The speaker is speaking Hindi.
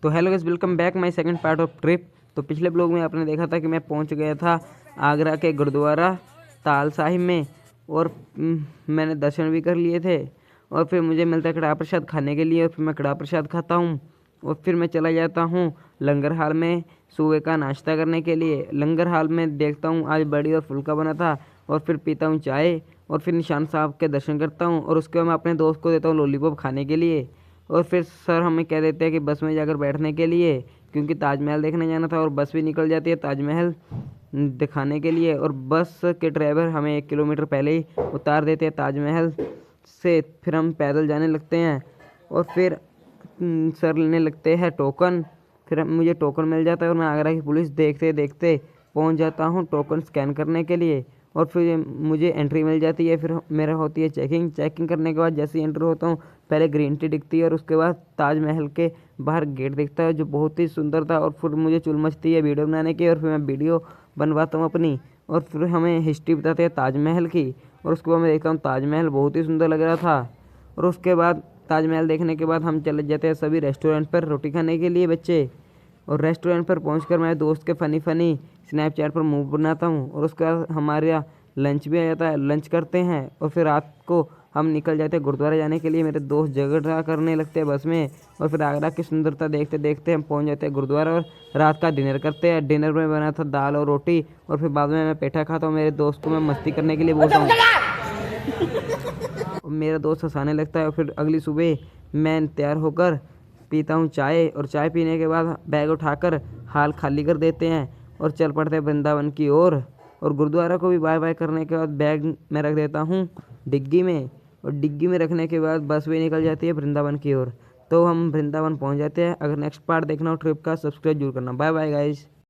तो hello guys, welcome back my second part of trip. तो पिछले ब्लॉग में आपने देखा था कि मैं पहुंच गया था आगरा के गुरुद्वारा ताल साहिब में। और मैंने दर्शन भी कर लिए थे। और फिर मुझे मिलता है कड़ाह प्रसाद खाने के लिए, और फिर मैं कड़ाह प्रसाद खाता हूँ। और फिर मैं चला जाता हूँ लंगर हाल में सुबह का नाश्ता करने के लिए। लंगर हाल में देखता हूँ आज बड़ी और फुल्का बना था। और फिर पीता हूँ चाय, और फिर निशान साहब के दर्शन करता हूँ। और उसके बाद मैं अपने दोस्त को देता हूँ लॉलीपॉप खाने के लिए। और फिर सर हमें कह देते हैं कि बस में जाकर बैठने के लिए, क्योंकि ताजमहल देखने जाना था। और बस भी निकल जाती है ताजमहल दिखाने के लिए। और बस के ड्राइवर हमें 1 किलोमीटर पहले ही उतार देते हैं ताजमहल से। फिर हम पैदल जाने लगते हैं। और फिर सर लेने लगते हैं टोकन। फिर मुझे टोकन मिल जाता है और मैं आगरा की पुलिस देखते देखते पहुंच जाता हूं टोकन स्कैन करने के लिए। और फिर मुझे एंट्री मिल जाती है। फिर मेरा होती है चेकिंग करने के बाद जैसे ही एंटर होता हूँ, पहले ग्रीन टी दिखती है और उसके बाद ताजमहल के बाहर गेट दिखता है जो बहुत ही सुंदर था। और फिर मुझे चुल मचती है वीडियो बनाने की, और फिर मैं वीडियो बनवाता हूँ अपनी। और फिर हमें हिस्ट्री बताते हैं ताजमहल की। और उसके बाद मैं देखता हूँ ताजमहल बहुत ही सुंदर लग रहा था। और उसके बाद ताजमहल देखने के बाद हम चले जाते हैं सभी रेस्टोरेंट पर रोटी खाने के लिए बच्चे। और रेस्टोरेंट पर पहुंचकर मैं दोस्त के फ़नी स्नैपचैट पर मूव बनाता हूं। और उसके बाद हमारे यहाँ लंच भी आ जाता है, लंच करते हैं। और फिर रात को हम निकल जाते हैं गुरुद्वारा जाने के लिए। मेरे दोस्त झगड़ा करने लगते हैं बस में। और फिर आगरा की सुंदरता देखते देखते हम पहुंच जाते हैं गुरुद्वारा और रात का डिनर करते हैं। डिनर में बना था दाल और रोटी, और फिर बाद में मैं पेठा खाता हूँ। मेरे दोस्त को मैं मस्ती करने के लिए बोलता हूँ और मेरा दोस्त हंसाने लगता है। और फिर अगली सुबह मैं तैयार होकर पीता हूँ चाय, और चाय पीने के बाद बैग उठाकर हाल खाली कर देते हैं और चल पड़ते हैं वृंदावन की ओर। और गुरुद्वारा को भी बाय बाय करने के बाद बैग मैं रख देता हूँ डिग्गी में। और डिग्गी में रखने के बाद बस भी निकल जाती है वृंदावन की ओर। तो हम वृंदावन पहुँच जाते हैं। अगर नेक्स्ट पार्ट देखना हो ट्रिप का, सब्सक्राइब जरूर करना। Bye bye guys.